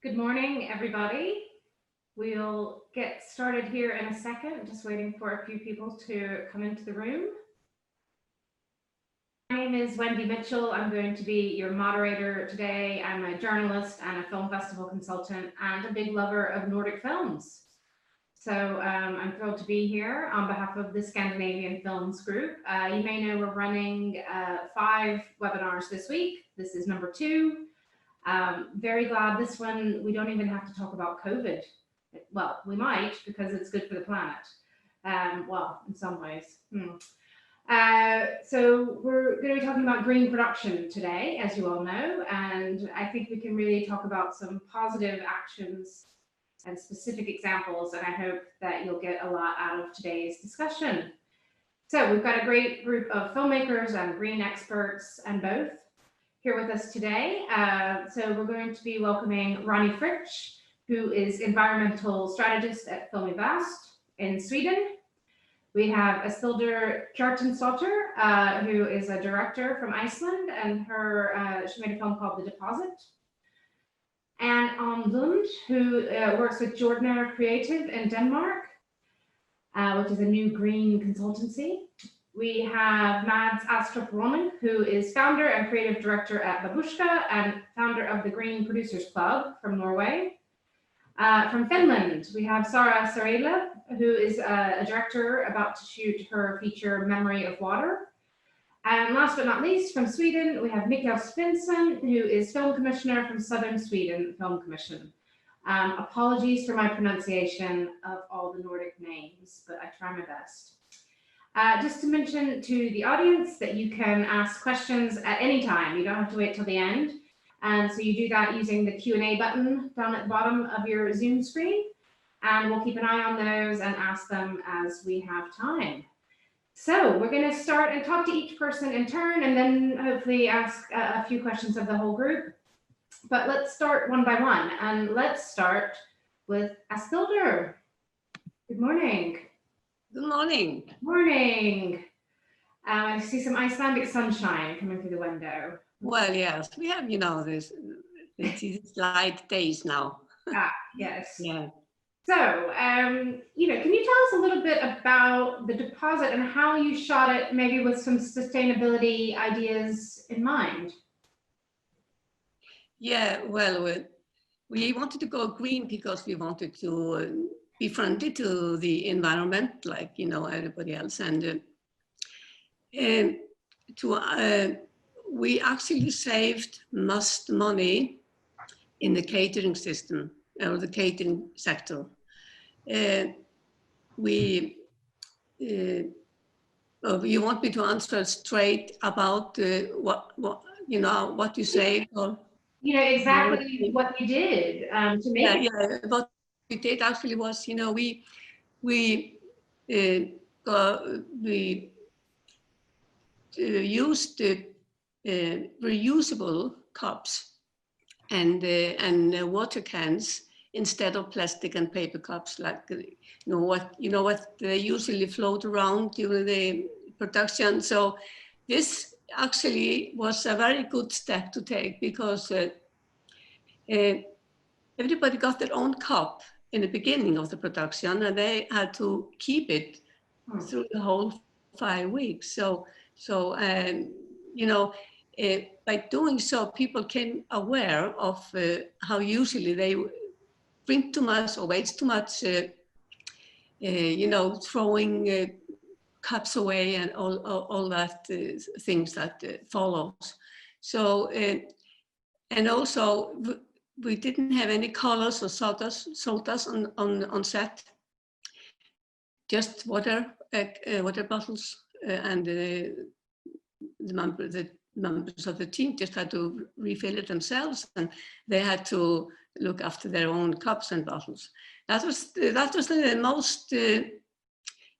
Good morning, everybody. We'll get started here in a second, just waiting for a few people to come into the room. My name is Wendy Mitchell. I'm going to be your moderator today. I'm a journalist and a film festival consultant and a big lover of Nordic films. So I'm thrilled to be here on behalf of the Scandinavian Films group. You may know we're running 5 webinars this week. This is number 2. Very glad this one, we don't even have to talk about COVID. Well, we might because it's good for the planet. Well, in some ways. So we're going to be talking about green production today, as you all know, and I think we can really talk about some positive actions and specific examples, and I hope that you'll get a lot out of today's discussion. So we've got a great group of filmmakers and green experts and both here with us today. So we're going to be welcoming Ronny Fritsche, who is environmental strategist at Väst in Sweden. We have Ásthildur Kjartansdóttir, who is a director from Iceland, and she made a film called The Deposit. And Lund, who works with Jordnaer Creative in Denmark, which is a new green consultancy. We have Astrup Rønning, who is founder and creative director at Babusjka and founder of the Green Producers Club from Norway. From Finland, we have Saara Saarela, who is a director about to shoot her feature Memory of Water. And last but not least, from Sweden, we have Mikael Svensson, who is film commissioner from Southern Sweden Film Commission. Apologies for my pronunciation of all the Nordic names, but I try my best. Just to mention to the audience that you can ask questions at any time. You don't have to wait till the end. And so you do that using the Q&A button down at the bottom of your Zoom screen. And we'll keep an eye on those and ask them as we have time. So we're going to start and talk to each person in turn and then hopefully ask a few questions of the whole group. But let's start one by one. And let's start with Ásthildur. Good morning. Good morning. Morning. I see some Icelandic sunshine coming through the window. Well, yes, we have, these light days now. Yes. Yeah. So, can you tell us a little bit about The Deposit and how you shot it, maybe with some sustainability ideas in mind? Yeah, well, we wanted to go green because we wanted to be friendly to the environment, like, everybody else. And we actually saved most money in the catering system, or the catering sector. You want me to answer straight about what you say? Or, exactly what you did to make it. Yeah, what we did actually was, we used reusable cups and water cans instead of plastic and paper cups, like what they usually float around during the production. So this actually was a very good step to take because everybody got their own cup in the beginning of the production, and they had to keep it through the whole 5 weeks. So by doing so, people became aware of how usually they drink too much or waste too much, throwing cups away and all that things that follows. So, and also we didn't have any colors or sodas on set, just water bottles, and the members of the team just had to refill it themselves, and they had to look after their own cups and bottles. That was the most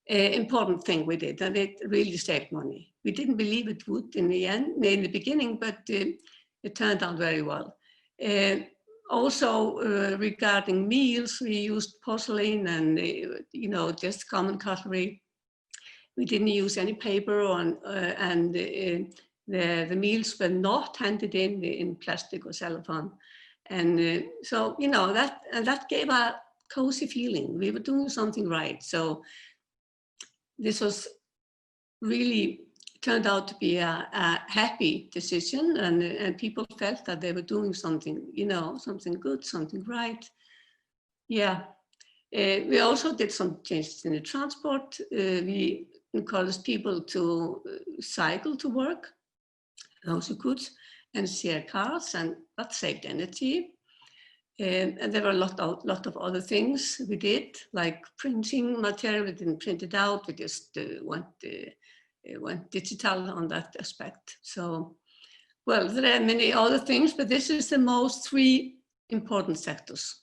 important thing we did, and it really saved money. We didn't believe it would in the beginning, but it turned out very well. Also, regarding meals, we used porcelain and just common cutlery. We didn't use any paper and the meals were not handed in plastic or cellophane. And so, you know, that gave a cozy feeling. We were doing something right. So this was really turned out to be a happy decision, and people felt that they were doing something, you know, something good, something right. Yeah. We also did some changes in the transport. We encouraged people to cycle to work, those who could, and share cars, and that saved energy. And there were a lot of other things we did, like printing material. We didn't print it out. We just went digital on that aspect. So, well, there are many other things, but this is the most three important sectors.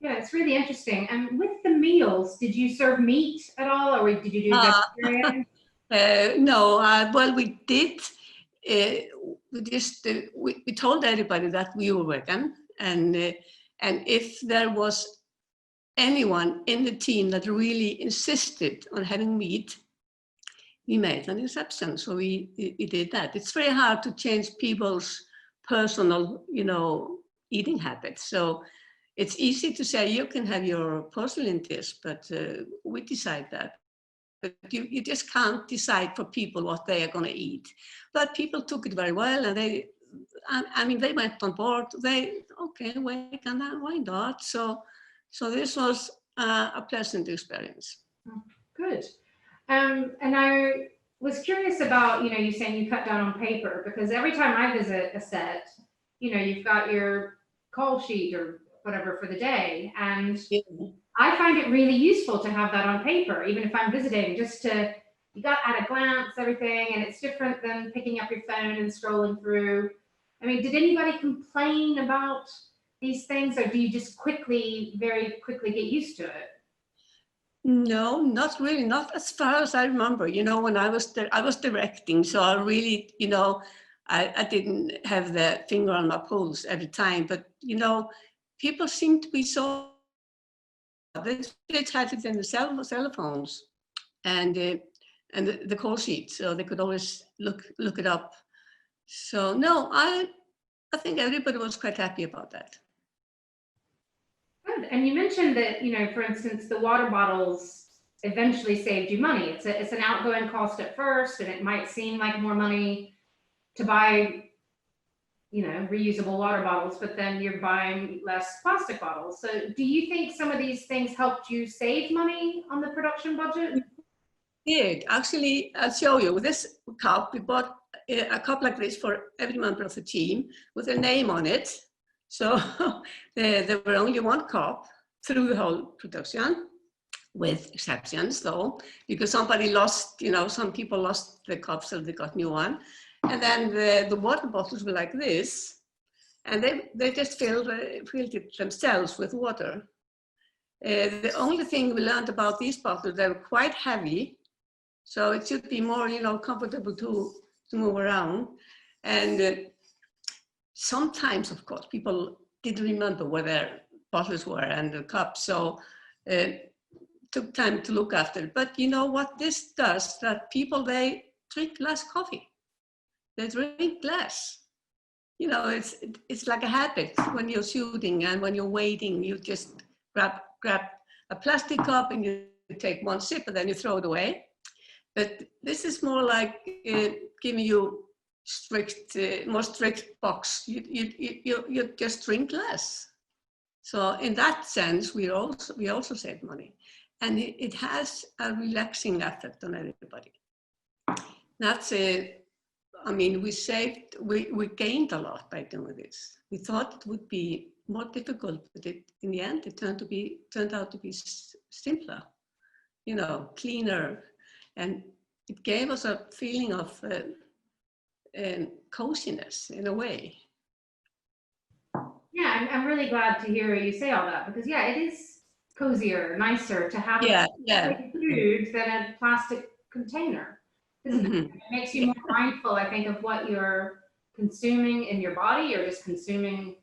Yeah, it's really interesting. And with the meals, did you serve meat at all, or did you do vegetarian? No, well, we did. We told everybody that we were vegan, and if there was anyone in the team that really insisted on having meat, we made an exception. So we did that. It's very hard to change people's personal, you know, eating habits. So it's easy to say you can have your porcelain dish, but we decide that. But you just can't decide for people what they are going to eat. But people took it very well, and they went on board. Okay, why not? So this was a pleasant experience. Good. And I was curious about, you know, you saying you cut down on paper, because every time I visit a set, you know, you've got your call sheet or whatever for the day, and yeah. I find it really useful to have that on paper, even if I'm visiting, just to, you got at a glance everything, and it's different than picking up your phone and scrolling through. I mean, did anybody complain about these things, or do you just very quickly get used to it? No, not really, not as far as I remember. You know, when I was directing, so I really, you know, I didn't have the finger on my pulse every time, but, you know, people seem to be so, they had it in the cell phones and the call sheet, so they could always look it up. So no, I think everybody was quite happy about that. Good. And you mentioned that, you know, for instance, the water bottles eventually saved you money. It's an outgoing cost at first, and it might seem like more money to buy, you know, reusable water bottles, but then you're buying less plastic bottles. So do you think some of these things helped you save money on the production budget? Yeah, actually, I'll show you. With this cup, we bought a cup like this for every member of the team with a name on it. So there were only one cup through the whole production, with exceptions though, because somebody lost, you know, some people lost the cup, so they got new one. And then the water bottles were like this, and they just filled it themselves with water. The only thing we learned about these bottles, they were quite heavy, so it should be more, you know, comfortable to move around. And sometimes, of course, people didn't remember where their bottles were and the cups, so took time to look after it. But you know what this does, that people, they drink less coffee. They drink less. You know, it's like a habit. When you're shooting and when you're waiting, you just grab a plastic cup and you take one sip and then you throw it away. But this is more like giving you more strict box. You just drink less. So in that sense, we also save money, and it has a relaxing effect on everybody. That's it. I mean, we gained a lot by doing this. We thought it would be more difficult, but in the end, it turned out to be simpler, you know, cleaner, and it gave us a feeling of coziness in a way. Yeah, I'm really glad to hear you say all that, because yeah, it is cozier, nicer to have food than a plastic container, isn't it? It makes you more mindful, I think, of what you're consuming in your body or just consuming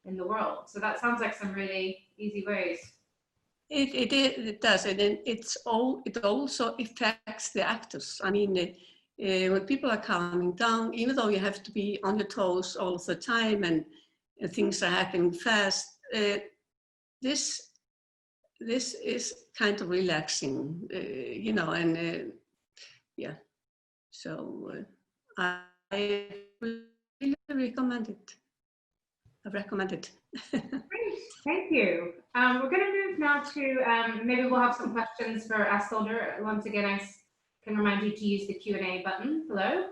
in the world. So that sounds like some really easy ways. It does, and it also affects the actors. I mean, when people are calming down, even though you have to be on your toes all the time, and things are happening fast. This is kind of relaxing, you know, and yeah. So I really recommend it. I recommend it. Great, thank you. We're going to move now to, maybe we'll have some questions for Ásthildur. Once again, I can remind you to use the Q&A button below.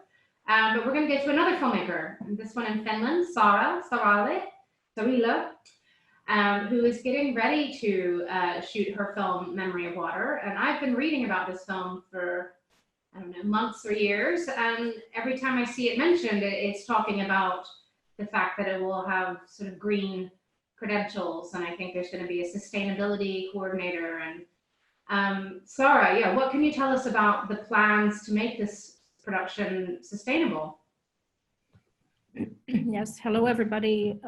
But we're going to get to another filmmaker, this one in Finland, Saara Saarela, who is getting ready to shoot her film Memory of Water. And I've been reading about this film for, I don't know, months or years. And every time I see it mentioned, it's talking about the fact that it will have sort of green credentials. And I think there's going to be a sustainability coordinator. And Saara, yeah, what can you tell us about the plans to make this production sustainable? Yes, hello everybody.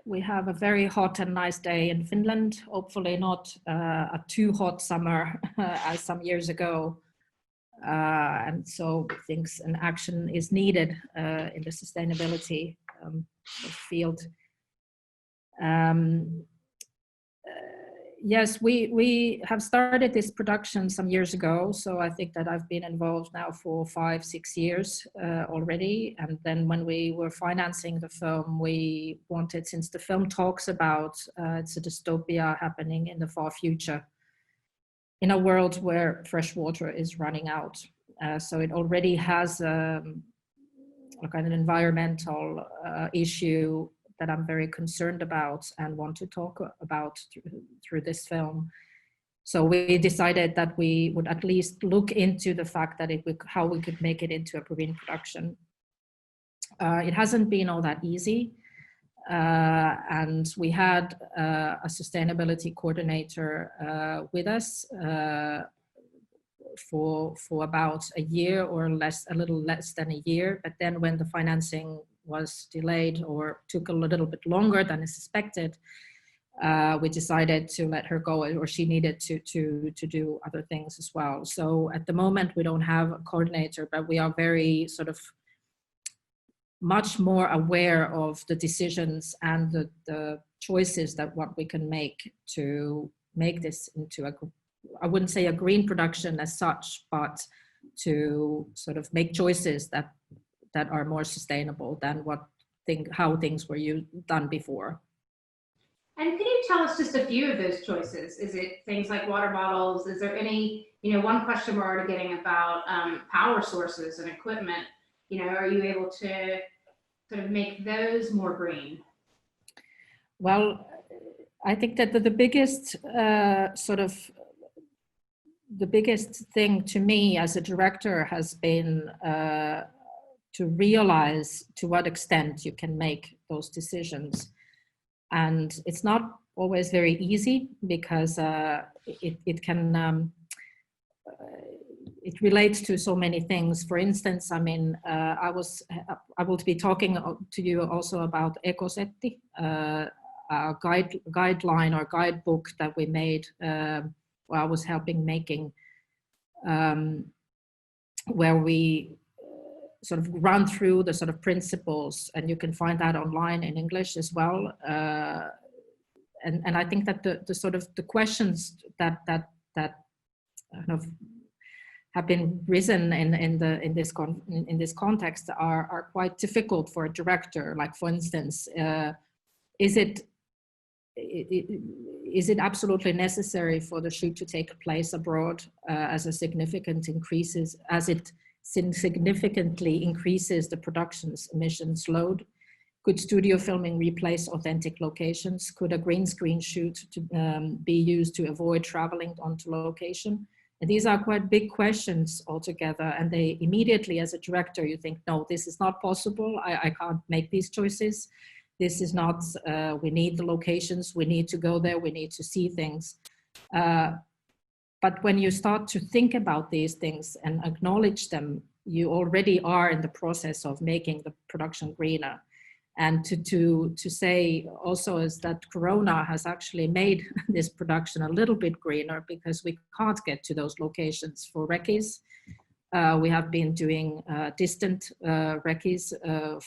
We have a very hot and nice day in Finland, hopefully not a too hot summer as some years ago. And so things and action is needed in the sustainability field. Yes, we have started this production some years ago, so I think that I've been involved now for 5-6 years already. And then when we were financing the film, we wanted, since the film talks about it's a dystopia happening in the far future, in a world where fresh water is running out. So it already has a kind of environmental issue that I'm very concerned about and want to talk about through this film. So we decided that we would at least look into the fact that how we could make it into a green production. It hasn't been all that easy. And we had a sustainability coordinator with us for about a year or less, a little less than a year. But then when the financing was delayed or took a little bit longer than expected, we decided to let her go, or she needed to do other things as well. So at the moment we don't have a coordinator, but we are very sort of much more aware of the decisions and the choices that what we can make to make this into a, I wouldn't say a green production as such, but to sort of make choices that are more sustainable than how things were done before. And can you tell us just a few of those choices? Is it things like water bottles? Is there any, one question we're already getting about power sources and equipment, are you able to sort of make those more green? Well, I think that the biggest the biggest thing to me as a director has been to realize to what extent you can make those decisions. And it's not always very easy because it can, it relates to so many things. For instance, I mean, I will be talking to you also about Ekosetti, a guideline or guidebook that we made, where I was helping making, where we sort of run through the sort of principles, and you can find that online in English as well. And I think that the sort of the questions that kind of have been risen in this context are quite difficult for a director. Like, for instance, is it absolutely necessary for the shoot to take place abroad as it significantly increases the production's emissions load? Could studio filming replace authentic locations? Could a green screen shoot be used to avoid traveling onto location? And these are quite big questions altogether. And they immediately, as a director, you think, no, this is not possible. I can't make these choices. This is not, we need the locations, we need to go there, we need to see things. But when you start to think about these things and acknowledge them, you already are in the process of making the production greener. And to say also is that Corona has actually made this production a little bit greener, because we can't get to those locations for recce's. We have been doing distant recce's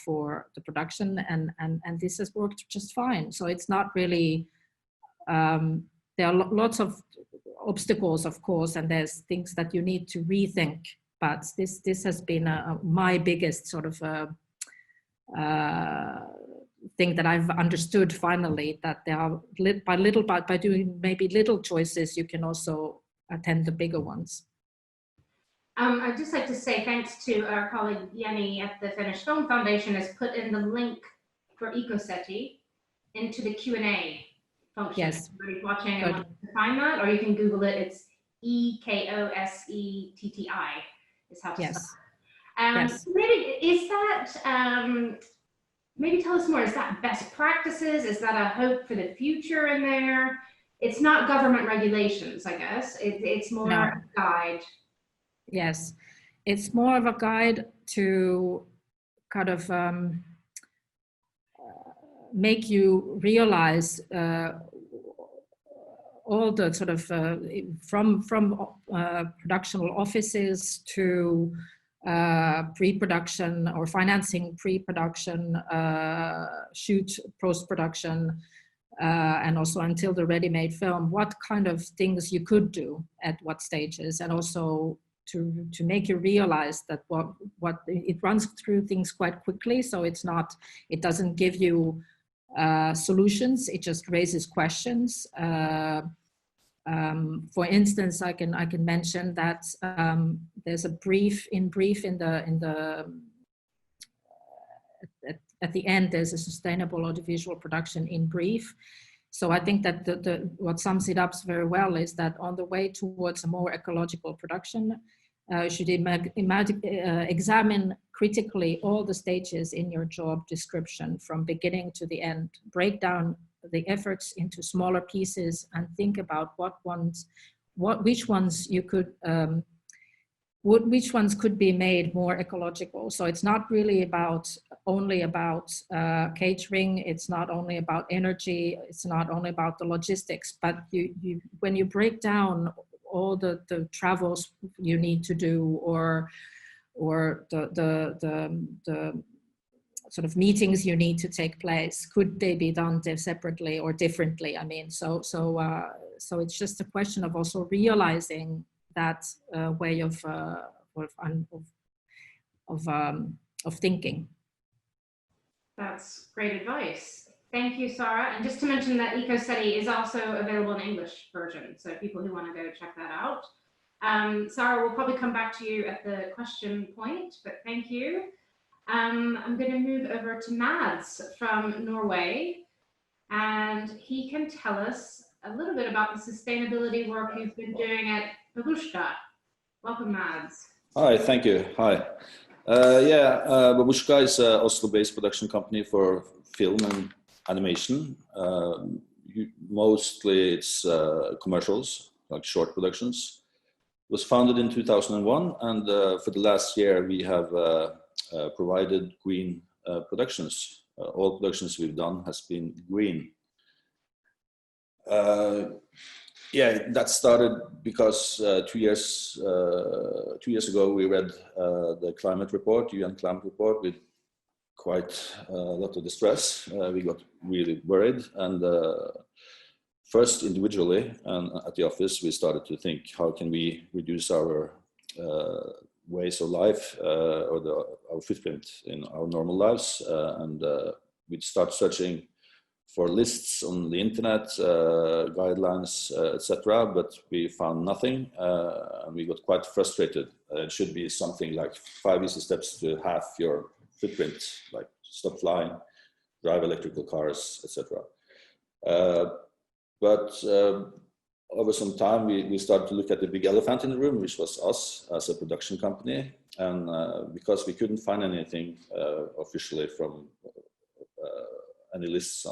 for the production, and this has worked just fine. So it's not really, there are lots of obstacles, of course, and there's things that you need to rethink, but this has been my biggest sort of thing that I've understood finally, that there are by doing maybe little choices, you can also attend the bigger ones. I'd just like to say thanks to our colleague Jenny at the Finnish Film Foundation has put in the link for EcoSeti into the Q&A function. Yes. If anybody's watching and wants to find that, or you can Google it. It's EKOSETTI is how to spell it. Yes. Maybe is that maybe tell us more. Is that best practices? Is that a hope for the future in there? It's not government regulations, I guess. It's more a guide. Yes, it's more of a guide to kind of make you realize all the sort of from productional offices to pre-production or financing pre-production, shoot post-production, and also until the ready-made film, what kind of things you could do at what stages, and also to make you realize that what it runs through things quite quickly. So it doesn't give you solutions, it just raises questions. For instance, I can mention that there's a brief in the at the end, there's a sustainable audiovisual production in brief. So I think that what sums it up very well is that on the way towards a more ecological production, you should examine critically all the stages in your job description from beginning to the end, break down the efforts into smaller pieces, and think about which ones you could which ones could be made more ecological. So it's not really only about catering, it's not only about energy, it's not only about the logistics, but when you break down all the travels you need to do, or the sort of meetings you need to take place, could they be done separately or differently? I mean, so it's just a question of also realizing that way of thinking. That's great advice. Thank you, Saara. And just to mention that EcoSeti is also available in English version, so people who want to go check that out. Saara, we'll probably come back to you at the question point, but thank you. I'm going to move over to Mads from Norway, and he can tell us a little bit about the sustainability work you've been doing at Babusjka. Welcome, Mads. Hi, thank you. Hi. Babusjka is an Oslo-based production company for film and animation. Mostly it's commercials, like short productions. It was founded in 2001, and for the last year we have provided green productions. All productions we've done has been green. That started because 2 years ago we read the climate report, UN climate report, with quite a lot of distress. We got really worried, and first individually and at the office we started to think, how can we reduce our ways of life or our footprint in our normal lives, and we'd start searching for lists on the internet, guidelines, etc., but we found nothing, and we got quite frustrated. It should be something like 5 easy steps to halve your footprint, like stop flying, drive electrical cars, etc. But over some time, we started to look at the big elephant in the room, which was us as a production company, and because we couldn't find anything officially from any lists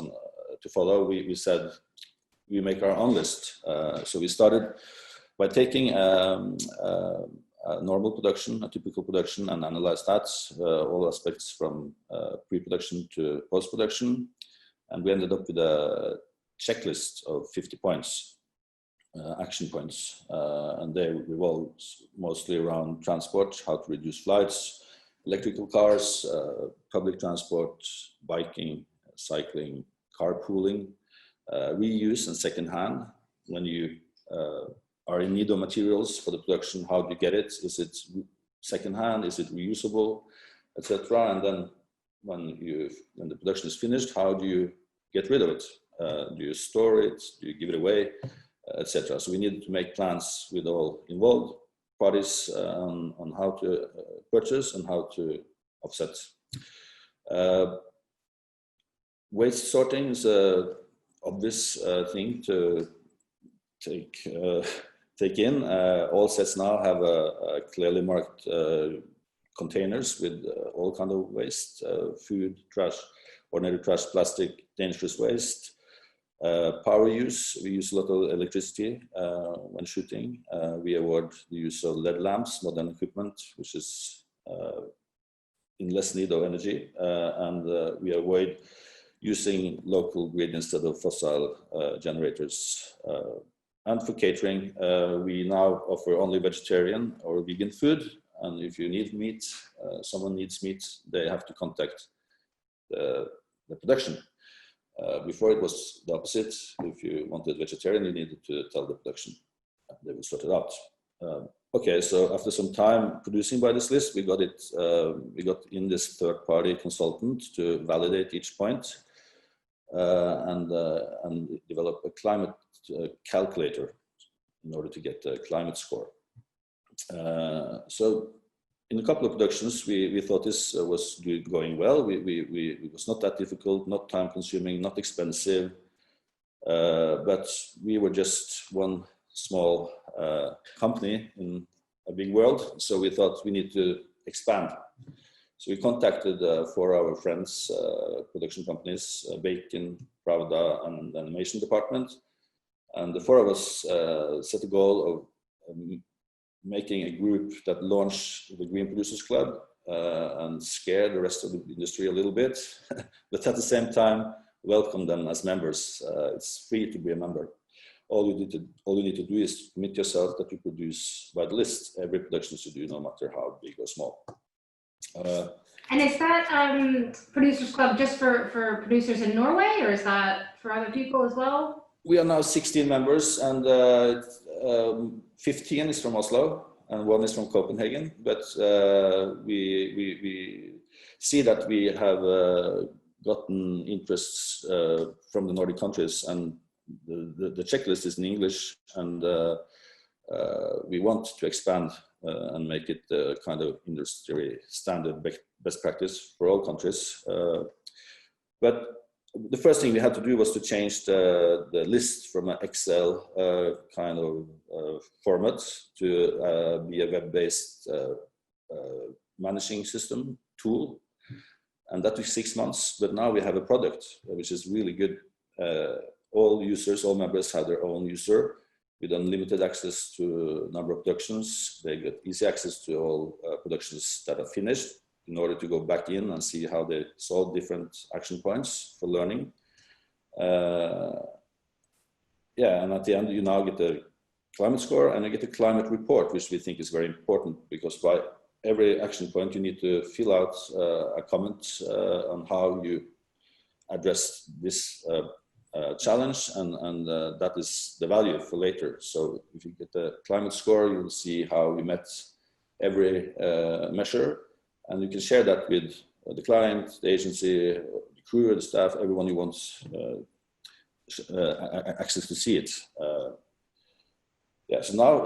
to follow, we said we make our own list. So we started by taking a normal production, a typical production, and analyze that, all aspects from pre-production to post-production, and we ended up with a checklist of 50 points. action points, and they revolve mostly around transport, how to reduce flights, electrical cars, public transport, biking, cycling, carpooling, reuse and second-hand. When you are in need of materials for the production, how do you get it? Is it second-hand? Is it reusable, etc.? And then when the production is finished, how do you get rid of it? Do you store it? Do you give it away, etc.? So we needed to make plans with all involved parties on how to purchase and how to offset. Waste sorting is an obvious thing to take in. All sets now have a clearly marked containers with all kind of waste, food, trash, ordinary trash, plastic, dangerous waste. Power use, we use a lot of electricity when shooting. We avoid the use of LED lamps, modern equipment, which is in less need of energy. And we avoid using local grid instead of fossil generators. And for catering, we now offer only vegetarian or vegan food. And if you need meat, someone needs meat, they have to contact the production. Before it was the opposite. If you wanted vegetarian, you needed to tell the production. They will sort it out. Okay, so after some time producing by this list, we got in this third-party consultant to validate each point and develop a climate calculator in order to get a climate score. So in a couple of productions, we thought this was going well. It was not that difficult, not time consuming, not expensive, but we were just one small company in a big world. So we thought we need to expand. So we contacted 4 of our friends, production companies, Bacon, Pravda, and the animation department. And the 4 of us set a goal of making a group that launched the Green Producers Club and scare the rest of the industry a little bit, but at the same time welcome them as members. It's free to be a member. All you need to do is commit yourself that you produce by the list every production you do, no matter how big or small. And is that Producers Club just for producers in Norway, or is that for other people as well? We are now 16 members, and 15 is from Oslo and 1 is from Copenhagen. But we see that we have gotten interests from the Nordic countries, and the checklist is in English, and we want to expand and make it a kind of industry standard best practice for all countries. But the first thing we had to do was to change the list from an Excel kind of format to be a web-based managing system tool. And that took 6 months, but now we have a product which is really good. All users, all members have their own user with unlimited access to a number of productions. They get easy access to all productions that are finished in order to go back in and see how they solve different action points for learning. Yeah, and at the end you now get the climate score and you get a climate report, which we think is very important, because by every action point you need to fill out a comment on how you address this challenge, and that is the value for later. So if you get the climate score, you will see how we met every measure, and you can share that with the client, the agency, the crew, the staff, everyone who wants access to see it. Yeah, so now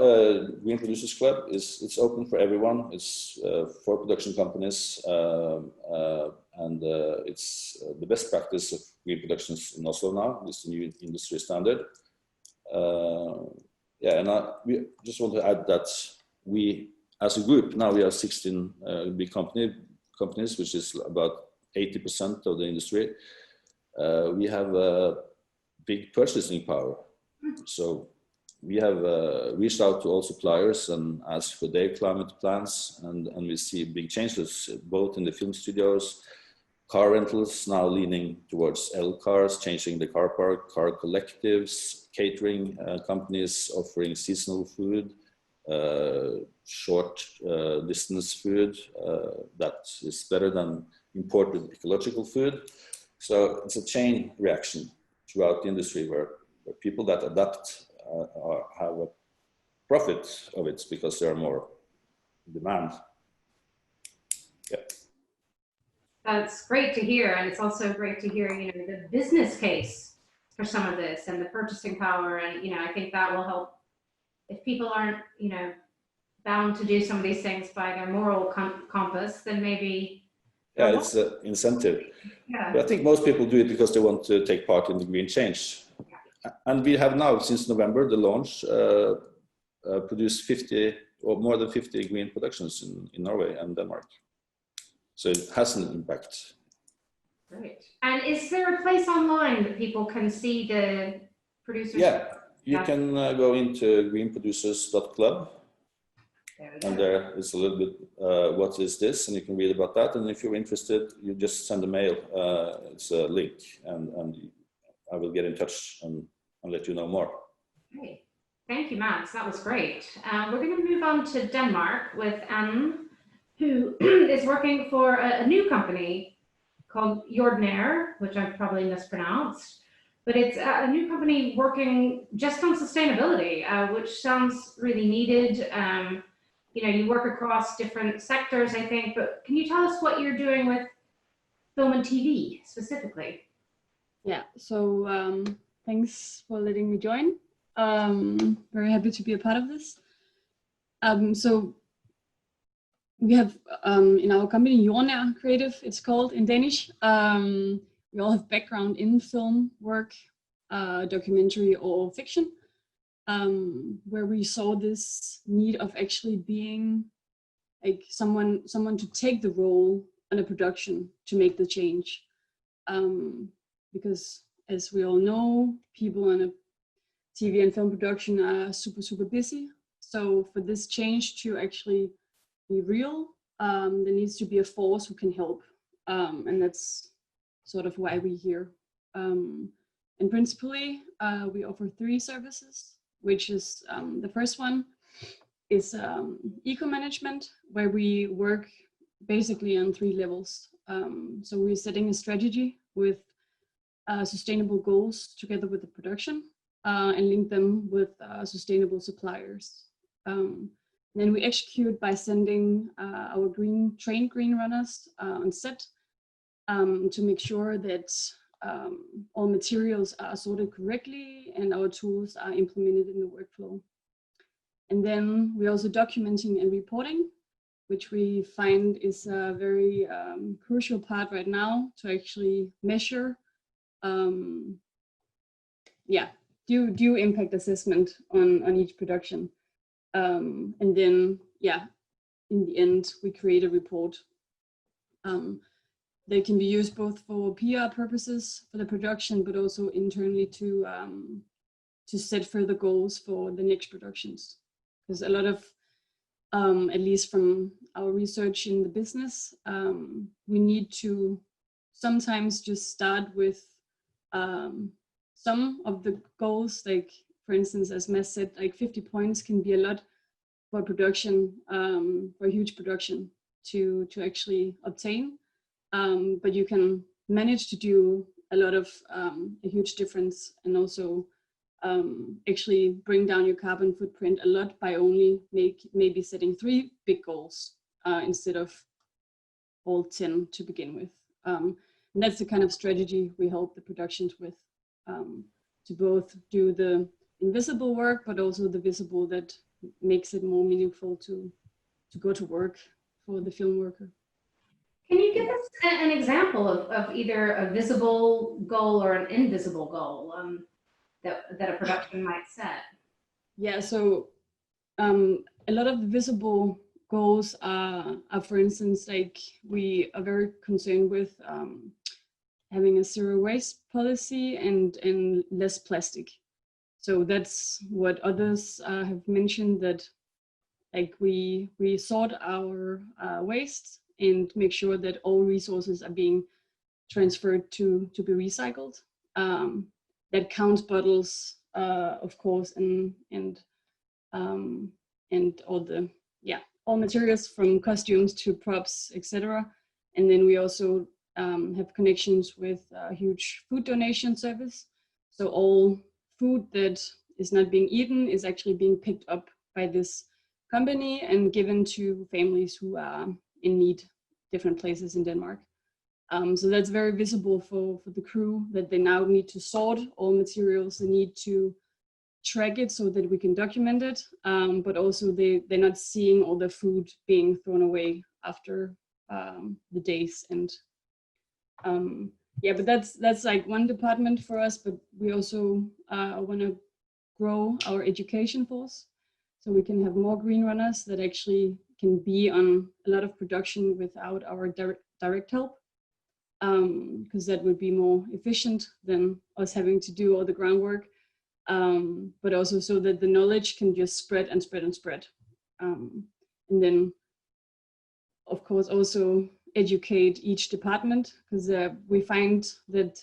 Green Producers Club it's open for everyone. It's for production companies, and it's the best practice of green productions in Oslo now. It's the new industry standard. Yeah, and we just want to add that we, as a group, now we have 16 big companies, which is about 80% of the industry. We have big purchasing power. So we have reached out to all suppliers and asked for their climate plans, and we see big changes both in the film studios car rentals now leaning towards L cars, changing the car park, car collectives, catering companies offering seasonal food, short distance food that is better than imported ecological food. So it's a chain reaction throughout the industry where people that adapt have a profit of it because there are more demand. Yeah. That's great to hear, and it's also great to hear, you know, the business case for some of this and the purchasing power, and you know, I think that will help if people aren't, you know, bound to do some of these things by their moral compass, then maybe. Yeah, it's an incentive. Yeah. But I think most people do it because they want to take part in the green change. Yeah. And we have now, since November, the launch, produced 50 or more than 50 green productions in Norway and Denmark. So it has an impact. Great. And is there a place online that people can see the producers? Yeah, you can go into greenproducers.club. And there is a little bit, what is this? And you can read about that. And if you're interested, you just send a mail. It's a link, and I will get in touch and let you know more. Okay. Thank you, Mads. That was great. We're going to move on to Denmark with Anne, who is working for a new company called Jordnaer, which I've probably mispronounced. But it's a new company working just on sustainability, which sounds really needed. You know, you work across different sectors, I think, but can you tell us what you're doing with film and TV specifically? Yeah, so thanks for letting me join. Very happy to be a part of this. So we have in our company Jordnaer Creative, it's called in Danish. We all have background in film work, documentary or fiction. Where we saw this need of actually being like someone to take the role in a production to make the change, because as we all know, people in a TV and film production are super busy. So for this change to actually be real, there needs to be a force who can help, and that's sort of why we're here. And principally, we offer 3 services, which is the first one is eco-management, where we work basically on 3 levels. So we're setting a strategy with sustainable goals together with the production and link them with sustainable suppliers. Then we execute by sending our trained green runners on set to make sure that all materials are sorted correctly and our tools are implemented in the workflow. And then we're also documenting and reporting, which we find is a very crucial part right now to actually measure, do impact assessment on each production. And then, in the end, we create a report. They can be used both for PR purposes for the production, but also internally to set further goals for the next productions. Because a lot of, at least from our research in the business, we need to sometimes just start with some of the goals. Like, for instance, as Mads said, like 50 points can be a lot for production, for a huge production to actually obtain. But you can manage to do a lot of a huge difference, and also actually bring down your carbon footprint a lot by only maybe setting 3 big goals instead of all 10 to begin with. And that's the kind of strategy we help the productions with, to both do the invisible work, but also the visible that makes it more meaningful to go to work for the film worker. Can you give us an example of either a visible goal or an invisible goal that a production might set? Yeah, so a lot of the visible goals are, for instance, like we are very concerned with having a zero waste policy and less plastic. So that's what others have mentioned, that like we sort our waste and make sure that all resources are being transferred to be recycled. That counts bottles, of course, and all materials from costumes to props, etc. And then we also have connections with a huge food donation service. So all food that is not being eaten is actually being picked up by this company and given to families who are in need, different places in Denmark. So that's very visible for the crew, that they now need to sort all materials. They need to track it so that we can document it, but also they're not seeing all the food being thrown away after the days. And but that's like one department for us, but we also want to grow our education force so we can have more green runners that actually can be on a lot of production without our direct help, because that would be more efficient than us having to do all the groundwork, but also so that the knowledge can just spread and spread and spread. And then, of course, also educate each department, because we find that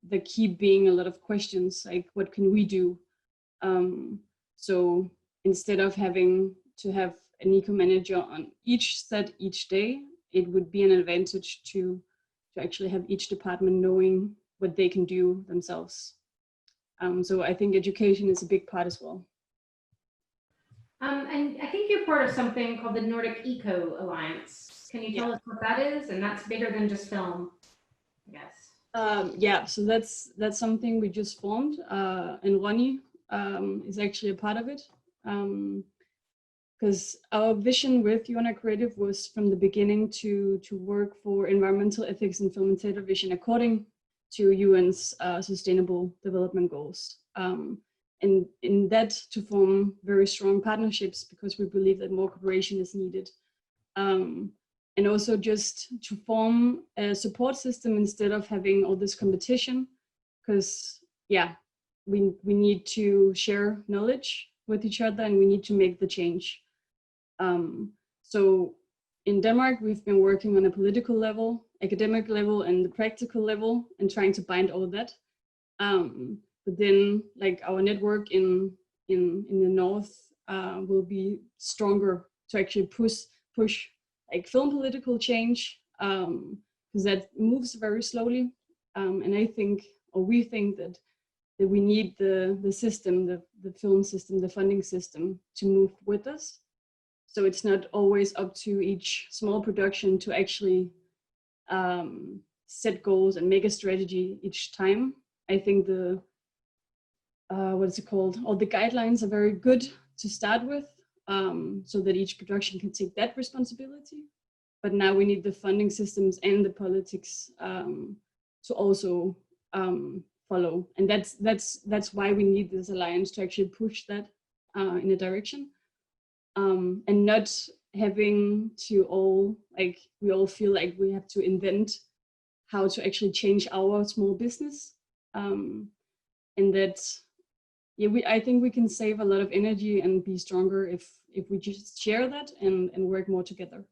there keep being a lot of questions, like what can we do? So instead of having to have an eco manager on each set each day, it would be an advantage to actually have each department knowing what they can do themselves. So I think education is a big part as well. And I think you're part of something called the Nordic Eco Alliance. Can you tell us what that is? And that's bigger than just film, I guess. So that's something we just formed, and Ronny is actually a part of it. Because our vision with Jordnaer Creative was from the beginning to work for environmental ethics in film and television according to UN's Sustainable Development Goals. And in that, to form very strong partnerships, because we believe that more cooperation is needed. And also just to form a support system instead of having all this competition, because we need to share knowledge with each other and we need to make the change. So in Denmark, we've been working on a political level, academic level, and the practical level, and trying to bind all of that. But then, like, our network in the north will be stronger to actually push like film political change, because that moves very slowly. And I think, or we think that we need the system, the film system, the funding system to move with us. So it's not always up to each small production to actually set goals and make a strategy each time. I think all the guidelines are very good to start with, so that each production can take that responsibility. But now we need the funding systems and the politics to also follow. And that's why we need this alliance, to actually push that in a direction. And not having to we all feel like we have to invent how to actually change our small business. And that, I think we can save a lot of energy and be stronger if we just share that and work more together.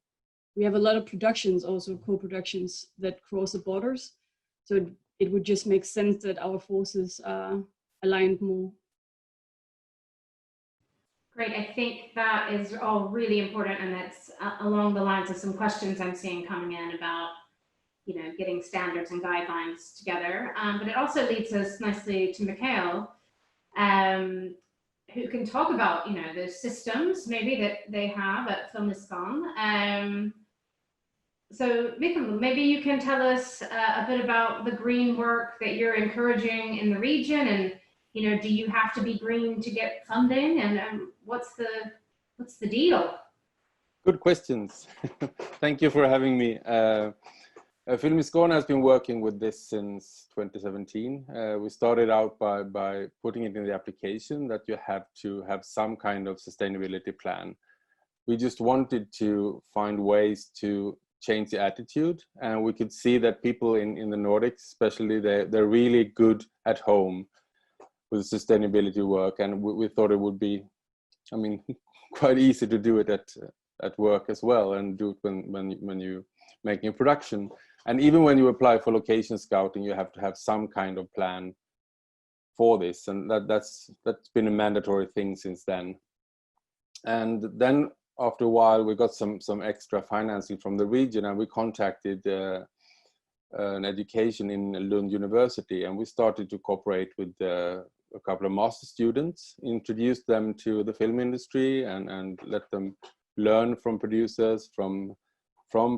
We have a lot of productions, also co-productions, that cross the borders. So it would just make sense that our forces are aligned more. Great, I think that is all really important, and that's along the lines of some questions I'm seeing coming in about, getting standards and guidelines together. But it also leads us nicely to Mikael, who can talk about, the systems maybe that they have at Filmiskan. So Mikael, maybe you can tell us a bit about the green work that you're encouraging in the region, and do you have to be green to get funding, and what's the deal? Good questions. Thank you for having me. Filmiskan has been working with this since 2017. We started out by putting it in the application that you have to have some kind of sustainability plan. We just wanted to find ways to change the attitude, and we could see that people in the Nordics, especially, they're really good at home with sustainability work, and we thought it would be, quite easy to do it at work as well, and do it when making a production. And even when you apply for location scouting, you have to have some kind of plan for this, and that's been a mandatory thing since then. And then after a while, we got some extra financing from the region, and we contacted an education in Lund University, and we started to cooperate with a couple of master students, introduced them to the film industry, and let them learn from producers, from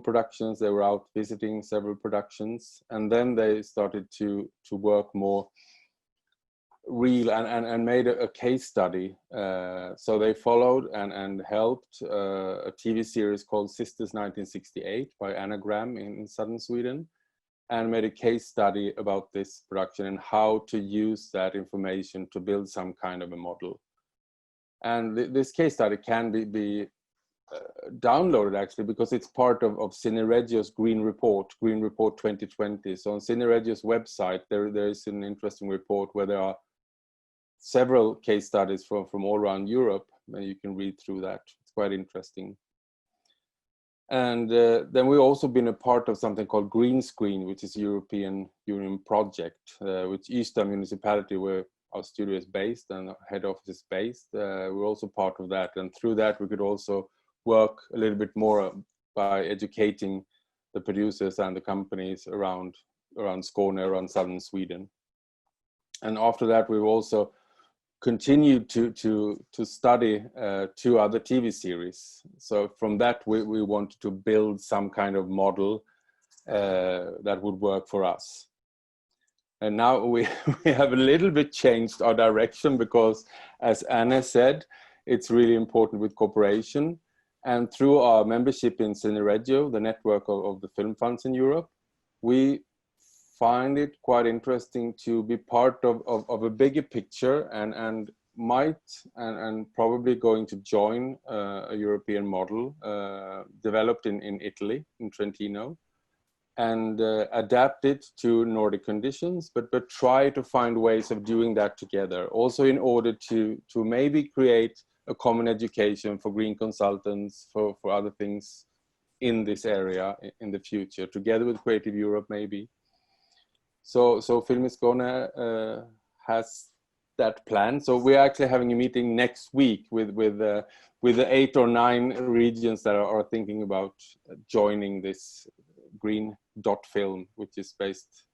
productions. They were out visiting several productions, and then they started to work more real and made a case study. So they followed and helped a TV series called Sisters 1968 by Anagram in southern Sweden, and made a case study about this production and how to use that information to build some kind of a model. And this case study can be downloaded actually, because it's part of Cineregio's Green Report 2020. So on Cineregio's website, there is an interesting report where there are several case studies from all around Europe, and you can read through that. It's quite interesting. And then we've also been a part of something called Green Screen, which is a European Union project, which Ystad municipality, where our studio is based and our head office is based. We're also part of that, and through that we could also work a little bit more by educating the producers and the companies around Skåne, around southern Sweden. And after that, we've also continued to study 2 other TV series. So from that, we wanted to build some kind of model that would work for us. And now we have a little bit changed our direction, because as Anne said, it's really important with cooperation. And through our membership in Cineregio, the network of the film funds in Europe, we find it quite interesting to be part of a bigger picture, and probably going to join a European model developed in Italy, in Trentino, and adapt it to Nordic conditions, but try to find ways of doing that together. Also in order to maybe create a common education for green consultants, for other things in this area in the future, together with Creative Europe maybe. So Film i Skåne has that plan. So we're actually having a meeting next week with the 8 or 9 regions that are thinking about joining this green dot film, which is based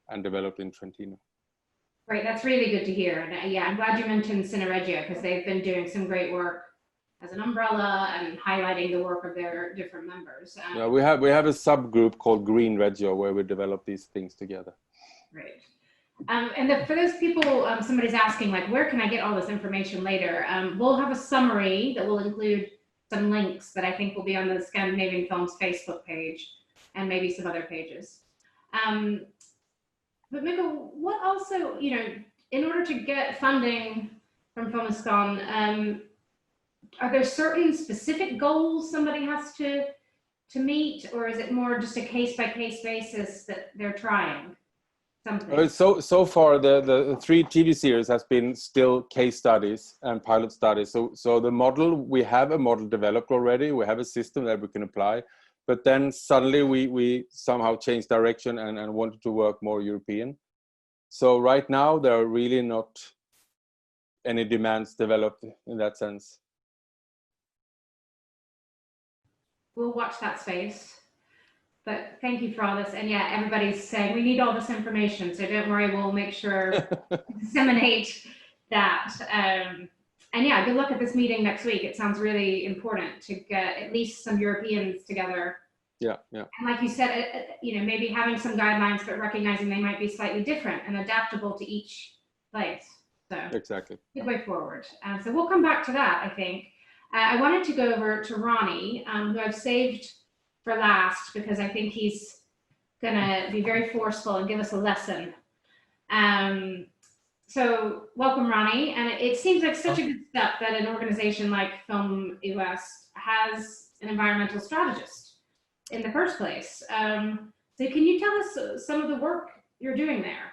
and developed in Trentino. Great, that's really good to hear. And yeah, I'm glad you mentioned Cineregio, because they've been doing some great work as an umbrella and highlighting the work of their different members. Yeah, we have a subgroup called Green Regio where we develop these things together. Great. For those people, somebody's asking, like, where can I get all this information later? We'll have a summary that will include some links that I think will be on the Scandinavian Films Facebook page and maybe some other pages. But Mikael, what also, in order to get funding from Film i Skåne, are there certain specific goals somebody has to meet, or is it more just a case-by-case basis that they're trying something? So far, the 3 TV series has been still case studies and pilot studies. So the model, we have a model developed already. We have a system that we can apply. But then suddenly we somehow changed direction and wanted to work more European. So right now, there are really not any demands developed in that sense. We'll watch that space. But thank you for all this. And yeah, everybody's saying we need all this information. So don't worry, we'll make sure to disseminate that. And yeah, good luck at this meeting next week. It sounds really important to get at least some Europeans together. Yeah. And like you said, maybe having some guidelines, but recognizing they might be slightly different and adaptable to each place. So exactly. Good way forward. So we'll come back to that, I think. I wanted to go over to Ronny, who I've saved for last, because I think he's gonna be very forceful and give us a lesson. So welcome, Ronny. And it seems like such a good step that an organization like Film i Väst has an environmental strategist in the first place. So can you tell us some of the work you're doing there?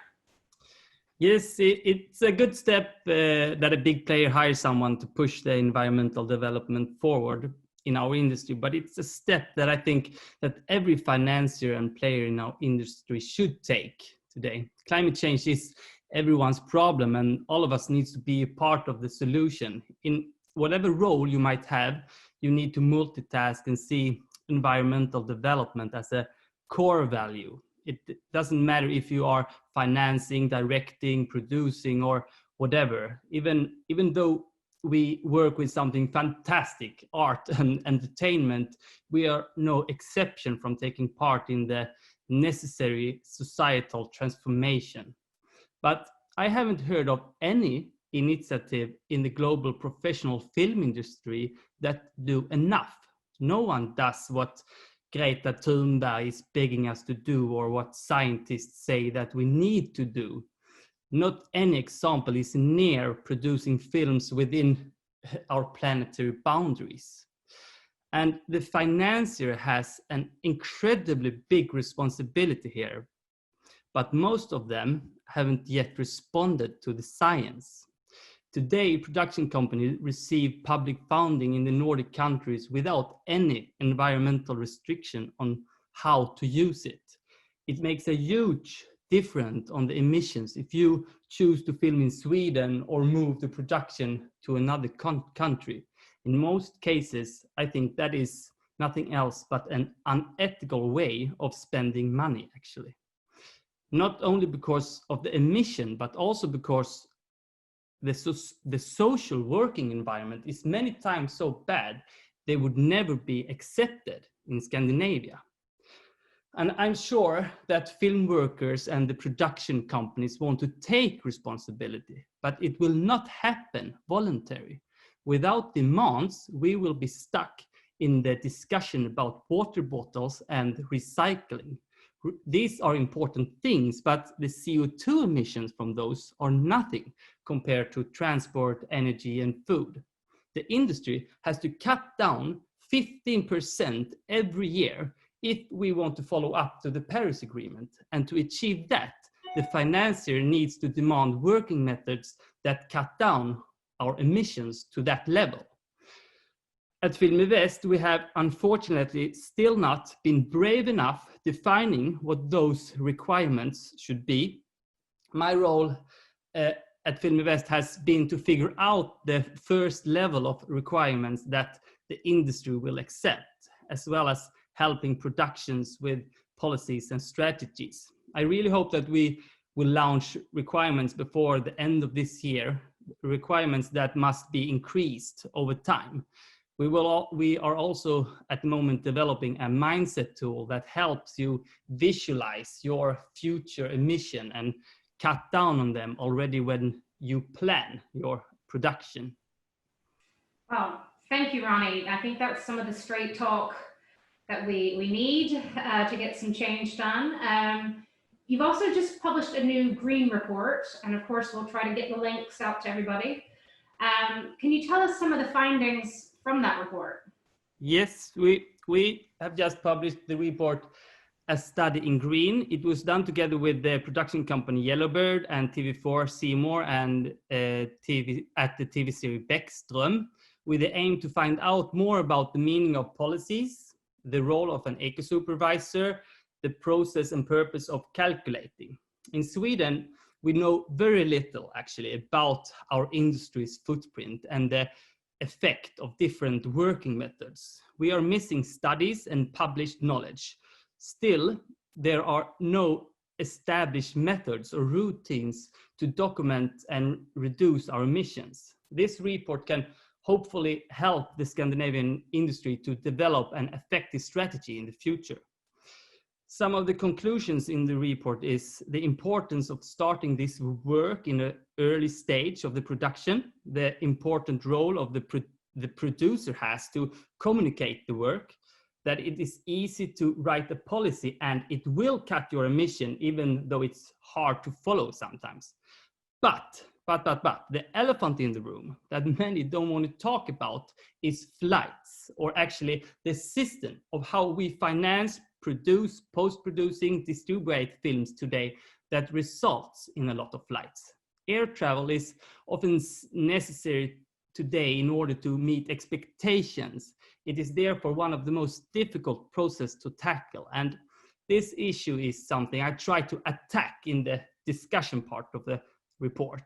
Yes, it's a good step that a big player hires someone to push the environmental development forward. in our industry, but it's a step that I think that every financier and player in our industry should take today. Climate change is everyone's problem, and all of us needs to be a part of the solution. In whatever role you might have, you need to multitask and see environmental development as a core value. It doesn't matter if you are financing, directing, producing, or whatever. Even though we work with something fantastic, art and entertainment, we are no exception from taking part in the necessary societal transformation. But I haven't heard of any initiative in the global professional film industry that do enough. No one does what Greta Thunberg is begging us to do, or what scientists say that we need to do. Not any example is near producing films within our planetary boundaries. And the financier has an incredibly big responsibility here, but most of them haven't yet responded to the science. Today, production companies receive public funding in the Nordic countries without any environmental restriction on how to use it. It makes a huge difference on the emissions if you choose to film in Sweden or move the production to another country. In most cases, I think that is nothing else but an unethical way of spending money, actually. Not only because of the emission, but also because the social working environment is many times so bad, they would never be accepted in Scandinavia. And I'm sure that film workers and the production companies want to take responsibility, but it will not happen voluntarily. Without demands, we will be stuck in the discussion about water bottles and recycling. These are important things, but the CO2 emissions from those are nothing compared to transport, energy, and food. The industry has to cut down 15% every year if we want to follow up to the Paris Agreement. And to achieve that, the financier needs to demand working methods that cut down our emissions to that level. At Film Väst, we have unfortunately still not been brave enough defining what those requirements should be. My role at Film Väst has been to figure out the first level of requirements that the industry will accept, as well as helping productions with policies and strategies. I really hope that we will launch requirements before the end of this year, requirements that must be increased over time. We are also at the moment developing a mindset tool that helps you visualize your future emission and cut down on them already when you plan your production. Well, thank you, Ronny. I think that's some of the straight talk that we need to get some change done. You've also just published a new green report, and of course we'll try to get the links out to everybody. Can you tell us some of the findings from that report? Yes, we have just published the report, A Study in Green. It was done together with the production company Yellowbird and TV4 Seymour and at the TV series Bäckström, with the aim to find out more about the meaning of policies, the role of an eco-supervisor, the process and purpose of calculating. In Sweden, we know very little actually about our industry's footprint and the effect of different working methods. We are missing studies and published knowledge. Still, there are no established methods or routines to document and reduce our emissions. This report can hopefully help the Scandinavian industry to develop an effective strategy in the future. Some of the conclusions in the report is the importance of starting this work in an early stage of the production, the important role of the producer has to communicate the work, that it is easy to write a policy and it will cut your emission even though it's hard to follow sometimes. But the elephant in the room that many don't want to talk about is flights, or actually the system of how we finance, produce, post-producing, distribute films today that results in a lot of flights. Air travel is often necessary today in order to meet expectations. It is therefore one of the most difficult process to tackle. And this issue is something I try to attack in the discussion part of the report.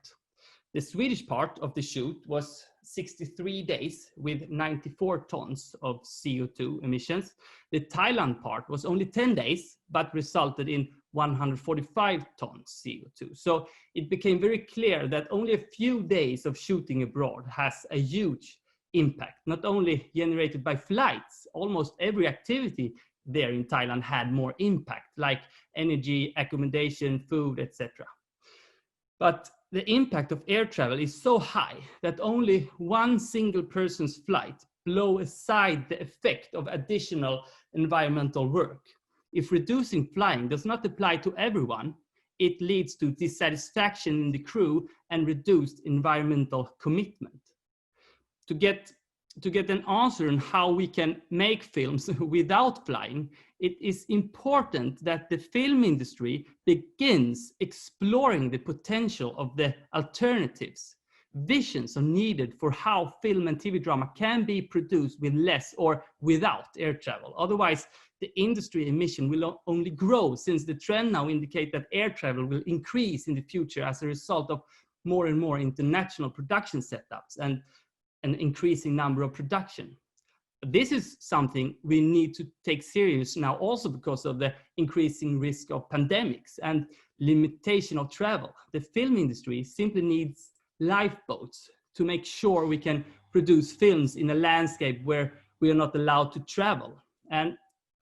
The Swedish part of the shoot was 63 days with 94 tons of CO2 emissions. The Thailand part was only 10 days, but resulted in 145 tons CO2. So it became very clear that only a few days of shooting abroad has a huge impact, not only generated by flights. Almost every activity there in Thailand had more impact, like energy, accommodation, food, etc. But the impact of air travel is so high that only one single person's flight blow aside the effect of additional environmental work. If reducing flying does not apply to everyone, it leads to dissatisfaction in the crew and reduced environmental commitment. To get an answer on how we can make films without flying, it is important that the film industry begins exploring the potential of the alternatives. Visions are needed for how film and TV drama can be produced with less or without air travel. Otherwise, the industry emission will only grow, since the trend now indicates that air travel will increase in the future as a result of more and more international production setups and an increasing number of production. This is something we need to take serious now, also because of the increasing risk of pandemics and limitation of travel. The film industry simply needs lifeboats to make sure we can produce films in a landscape where we are not allowed to travel. And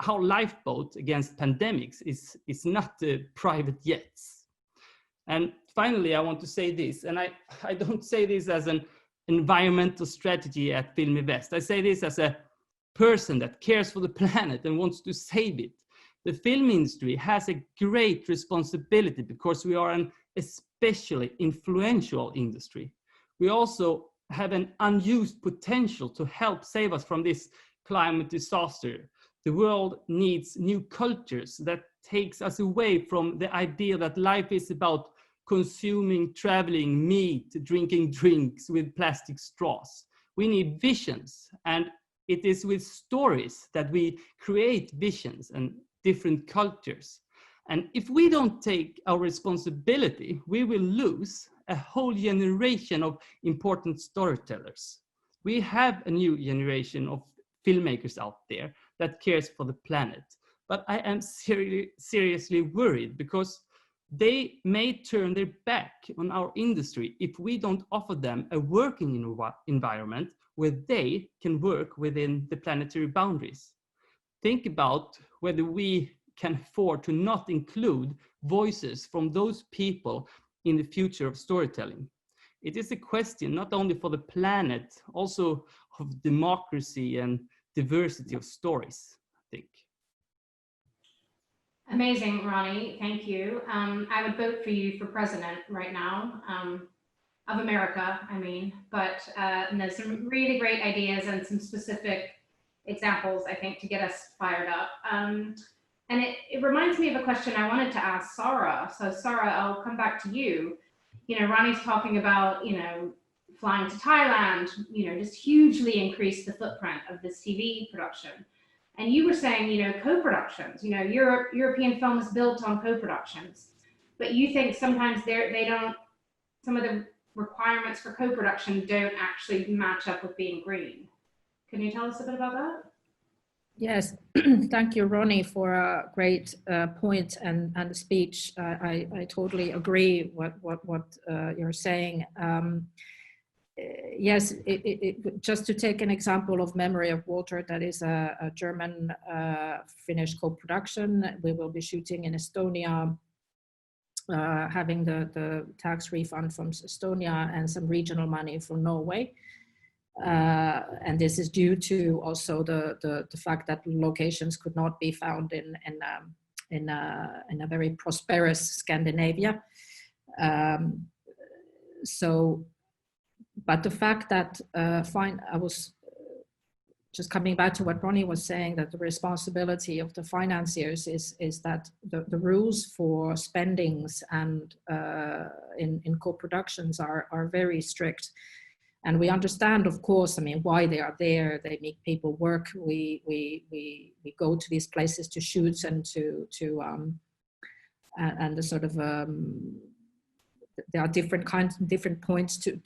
our lifeboat against pandemics is not private jets. And finally, I want to say this, and I don't say this as an environmental strategy at Film Väst. I say this as a person that cares for the planet and wants to save it. The film industry has a great responsibility because we are an especially influential industry. We also have an unused potential to help save us from this climate disaster. The world needs new cultures that takes us away from the idea that life is about consuming, traveling, meat, drinking drinks with plastic straws. We need visions, and it is with stories that we create visions and different cultures. And if we don't take our responsibility, we will lose a whole generation of important storytellers. We have a new generation of filmmakers out there that cares for the planet. But I am seriously worried because they may turn their back on our industry if we don't offer them a working environment where they can work within the planetary boundaries. Think about whether we can afford to not include voices from those people in the future of storytelling. It is a question not only for the planet, also of democracy and diversity of stories, I think. Amazing, Ronny. Thank you. I would vote for you for president right now, of America, I mean, but there's some really great ideas and some specific examples, I think, to get us fired up. And it reminds me of a question I wanted to ask Saara. So Saara, I'll come back to you. You know, Ronny's talking about, you know, flying to Thailand, you know, just hugely increased the footprint of this TV production. And you were saying, you know, co-productions, you know, European film is built on co-productions, but you think sometimes they don't, some of the requirements for co-production don't actually match up with being green. Can you tell us a bit about that? Yes, thank you, Ronny, for a great point and speech. I totally agree what you're saying. Yes, just to take an example of Memory of Water, that is a German-Finnish co-production. We will be shooting in Estonia, having the tax refund from Estonia and some regional money from Norway. And this is due to also the fact that locations could not be found in a very prosperous Scandinavia. But the fact that I was just coming back to what Ronny was saying, that the responsibility of the financiers is that the rules for spendings and in co-productions are very strict. And we understand, of course, I mean, why they are there. They make people work. We go to these places to shoot and and the sort of there are different points to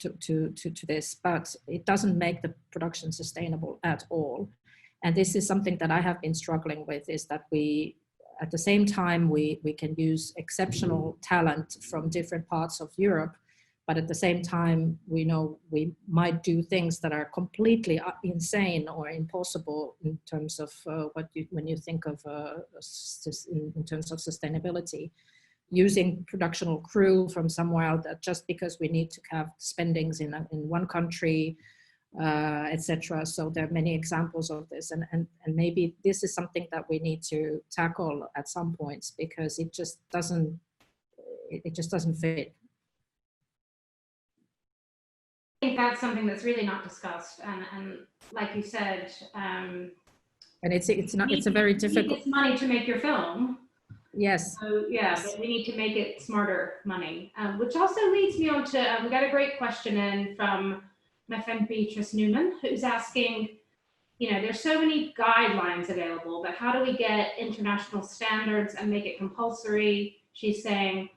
this, but it doesn't make the production sustainable at all. And this is something that I have been struggling with, is that we, at the same time, we can use exceptional talent from different parts of Europe, but at the same time, we know we might do things that are completely insane or impossible in terms of when you think of in terms of sustainability. Using productional crew from somewhere else, that just because we need to have spendings in one country, etc. So there are many examples of this, and maybe this is something that we need to tackle at some points, because it just doesn't fit. I think that's something that's really not discussed, and like you said, and it's a very difficult. It's money to make your film. Yes. So yeah, but we need to make it smarter money, which also leads me on to, we got a great question in from my friend Beatrice Newman, who's asking, you know, there's so many guidelines available, but how do we get international standards and make it compulsory? She's saying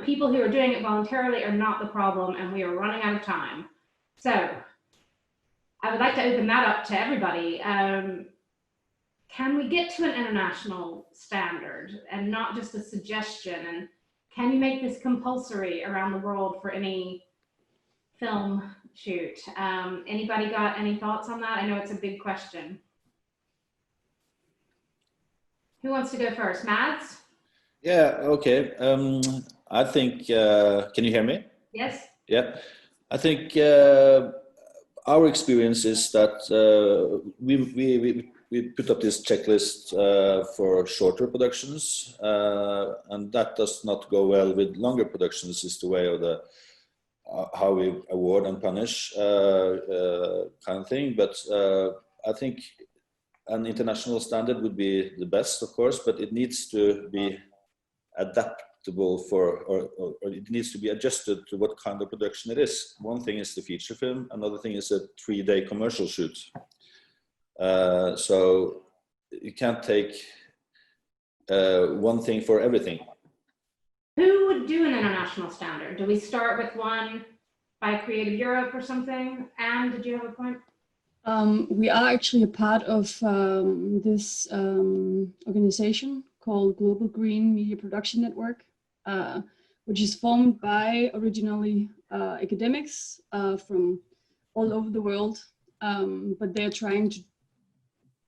people who are doing it voluntarily are not the problem, and we are running out of time. So I would like to open that up to everybody. Can we get to an international standard and not just a suggestion? And can you make this compulsory around the world for any film shoot? Anybody got any thoughts on that? I know it's a big question. Who wants to go first? Mads? Yeah, okay. I think, can you hear me? Yes. Yeah, I think our experience is that we put up this checklist for shorter productions, and that does not go well with longer productions. Is the way of the how we award and punish kind of thing. But I think an international standard would be the best, of course, but it needs to be adaptable for, or it needs to be adjusted to what kind of production it is. One thing is the feature film, another thing is a 3-day commercial shoot. So you can't take one thing for everything. Who would do an international standard? Do we start with one by Creative Europe or something? Anne, did you have a point? We are actually a part of this organization called Global Green Media Production Network, which is formed by originally academics from all over the world, but they're trying to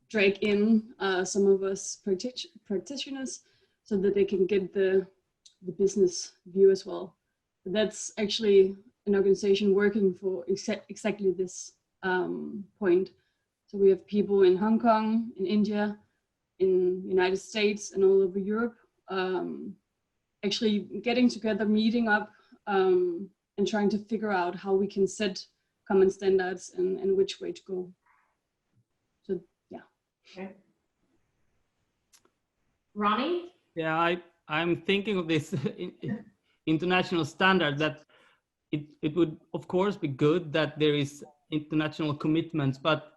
drag in some of us practitioners so that they can get the business view as well. But that's actually an organization working for exactly this point. So we have people in Hong Kong, in India, in United States, and all over Europe, actually getting together, meeting up, and trying to figure out how we can set common standards and which way to go. So yeah. Okay. Ronny? Yeah, I'm thinking of this international standard, that it would of course be good that there is international commitments, but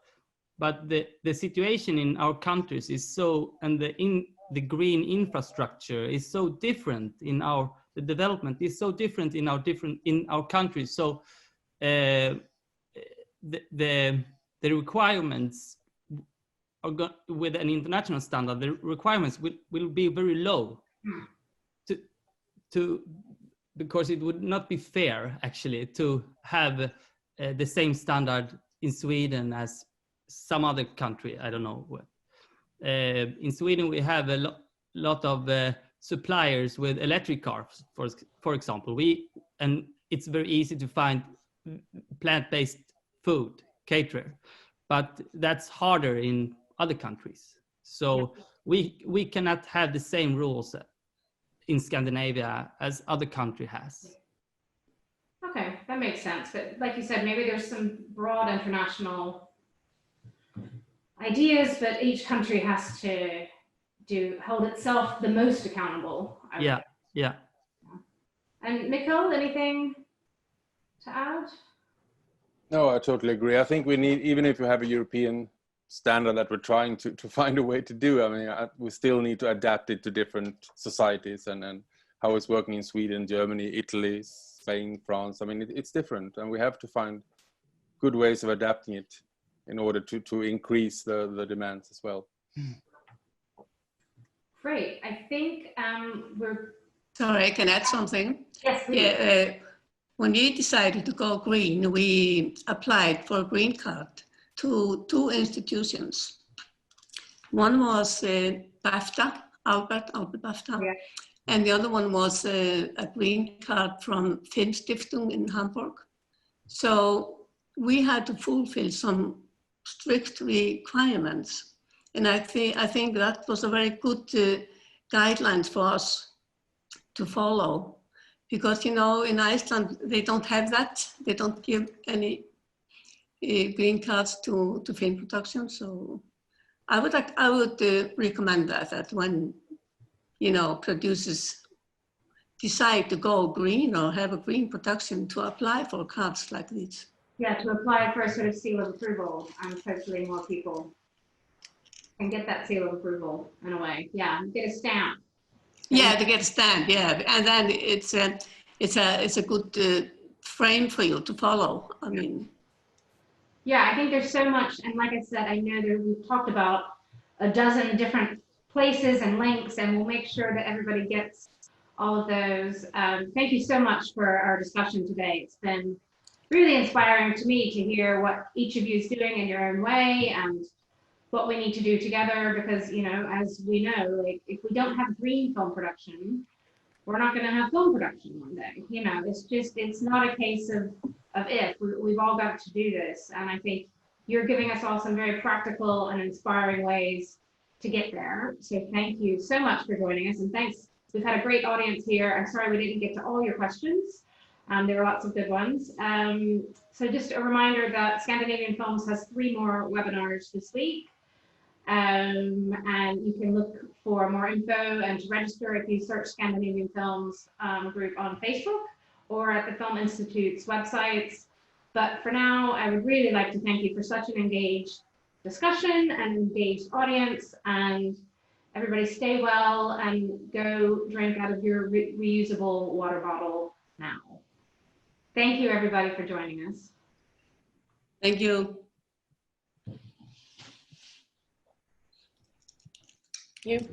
the situation in our countries is so, and the green infrastructure is so different in the development is so different in our countries. So the requirements are with an international standard, the requirements will be very low because it would not be fair actually to have the same standard in Sweden as some other country. I don't know. In Sweden, we have a lot of suppliers with electric cars, for example. And it's very easy to find plant-based food caterer, but that's harder in other countries. So we cannot have the same rules in Scandinavia as other country has. Okay, that makes sense. But like you said, maybe there's some broad international ideas, but each country has to hold itself the most accountable. Yeah. And Mikael, anything to add? No, I totally agree. I think we need, even if we have a European standard that we're trying to find a way to do, I mean, we still need to adapt it to different societies and how it's working in Sweden, Germany, Italy, Spain, France. I mean, it's different, and we have to find good ways of adapting it in order to increase the demands as well. Great. I think we're... Sorry, I can add something. Yes, please. Yeah, when we decided to go green, we applied for a green card to 2 institutions. One was BAFTA, Albert BAFTA, Yeah. and the other one was a green card from Filmstiftung in Hamburg. So we had to fulfill some strict requirements. And I think that was a very good guidelines for us to follow. Because, you know, in Iceland, they don't have that. They don't give any green cards to film production. So I would recommend that when, you know, producers decide to go green or have a green production, to apply for cards like this. Yeah, to apply for a sort of seal of approval, and hopefully more people can get that seal of approval in a way. Yeah, get a stamp. Yeah, to get a stamp. Yeah, and then it's a good frame for you to follow. I mean. Yeah, I think there's so much, and like I said, I know that we've talked about a dozen different places and links, and we'll make sure that everybody gets all of those. Thank you so much for our discussion today. It's been really inspiring to me to hear what each of you is doing in your own way and what we need to do together, because, you know, as we know, like, if we don't have green film production, we're not going to have film production one day. You know, it's not a case of if. We've all got to do this, and I think you're giving us all some very practical and inspiring ways to get there. So thank you so much for joining us, and thanks. We've had a great audience here. I'm sorry we didn't get to all your questions. There were lots of good ones. So just a reminder that Scandinavian Films has 3 more webinars this week. And you can look for more info and to register if you search Scandinavian Films group on Facebook or at the Film Institute's websites. But for now, I would really like to thank you for such an engaged discussion and engaged audience, and everybody stay well and go drink out of your reusable water bottle now. Thank you, everybody, for joining us. Thank you. Thank you.